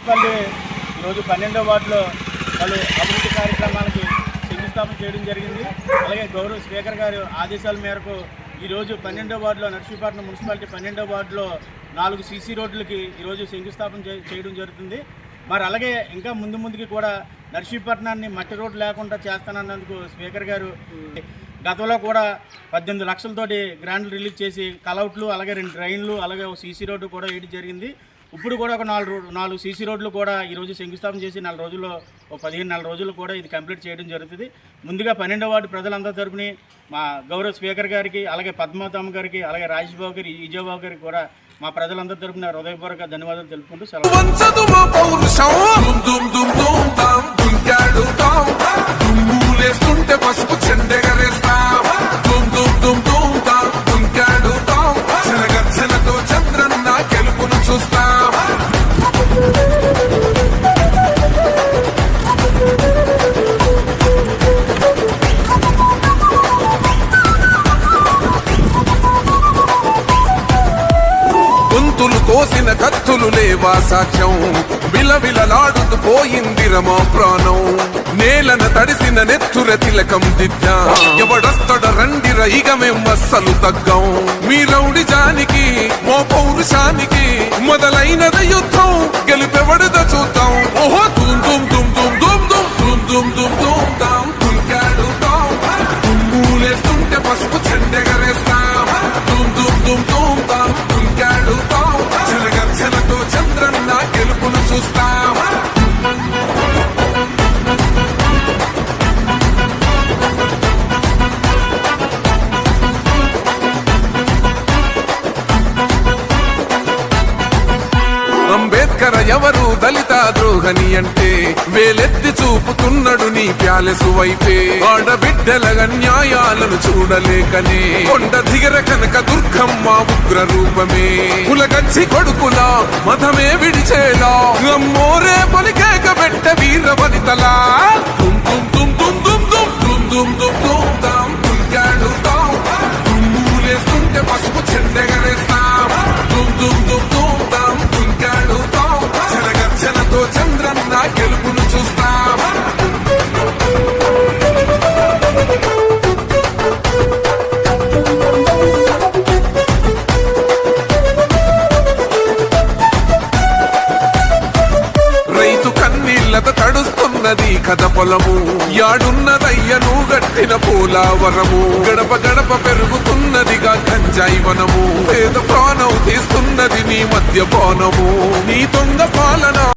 Municipality ఈరోజు 12వ వార్డులో పలు అభివృద్ధి కార్యక్రమాలకి శంకుస్థాపన చేయడం జరిగింది. అలాగే గౌరవ స్పీకర్ గారి ఆదేశాల మేరకు ఈరోజు 12వ వార్డులో నర్సీపట్నం మున్సిపాలిటీ 12వ వార్డులో 4 సీసీ రోడ్లకి ఈరోజు శంకుస్థాపన చేయడం జరుగుతుంది. మరి అలాగే ఇంకా ముందుకి కూడా నర్సీపట్నాన్ని మట్టి రోడ్డు లేకుండా చేస్తానన్నందుకు స్పీకర్ గారు గతంలో కూడా 18 లక్షలతోటి గ్రాంట్లు రిలీజ్ చేసి కలౌట్లు అలాగే 2 డ్రైన్లు అలాగే ఒక సీసీ రోడ్డు కూడా వేయడం జరిగింది. ఇప్పుడు కూడా ఒక 4 సీసీ రోడ్లు కూడా ఈరోజు శంకుస్థాపన చేసి 4 రోజుల్లో ఒక 15 రోజులు కూడా ఇది కంప్లీట్ చేయడం జరుగుతుంది. ముందుగా 12వ వార్డు ప్రజలందరి తరపుని మా గౌరవ స్పీకర్ గారికి అలాగే పద్మావతమ్మ గారికి అలాగే రాజేష్ బాబు గారి విజయబాబు గారికి కూడా మా ప్రజలందరి తరపున హృదయపూర్వక ధన్యవాదాలు తెలుపుకుంటూ సెలవు. గొంతులు కోసిన కత్తులు లేవా సాక్ష్యం, విలవిలలాడుతూ పోయింది రమా ప్రాణం, నేలన తడిసిన నెత్తుర తిలకం దిద్దా, ఎవడస్తడ రండిర ఇక మేం అస్సలు తగ్గం, మీ రౌడి జానికి మో పౌరుషానికి మొదలైనద యుద్ధం, గెలుపెవడద చూద్దాం. ఓహో దుమ్ దుమ్ దుమ్ దుమ్ దుమ్ దుమ్ దుమ్ దుమ్ దుమ్ దుమ్ దుంకాడు దుమ్ములేస్తుంటే పసుపు చెండెగరేస్తాం, దుమ్ దుమ్ దుమ్ దుమ్ దుమ్ దుంకాడు జలగర్జనతో చంద్రన్న గెలుపును చూస్తాం. అంబేద్కర్ ఎవరు దళిత ద్రోహని అంటే వేలెత్తి చూపుతున్నాడు నీ ప్యాలెసు వైపే, ఆడబిడ్డల న్యాయాలను చూడలేకనే కొండ దిగర కనక దుర్గమ్మ ఉగ్ర రూపమే, కులగచ్చి కొడుకుల మతమే విడిచేలా అమ్మోరే పలికేక పెట్ట వీర వనితలా, దుమ్ దుమ్ దుమ్ దుమ్ దుమ్ దుమ్ దుమ్ దుమ్ దుమ్ దుమ్ దుంకాడు దుమ్ములేస్తుంటే పసుపు చెండెగరేస్తాం, దుమ్ దుమ్ దుమ్ దుమ్ దుమ్ దుంకాడు జలగర్జనతో చంద్రన్న గెలుపును చూస్తాం. రైతు కన్నీళ్లతో తడుస్తున్నది కథ పొలము, యాడున్నదయ్యను గట్టిన పోలావరము, గడప గడప పెరుగుతున్నదిగా గంజాయి వనము, పేద ప్రాణం తీస్తున్నది నీ మద్యపానము, నీ దొంగ పాలన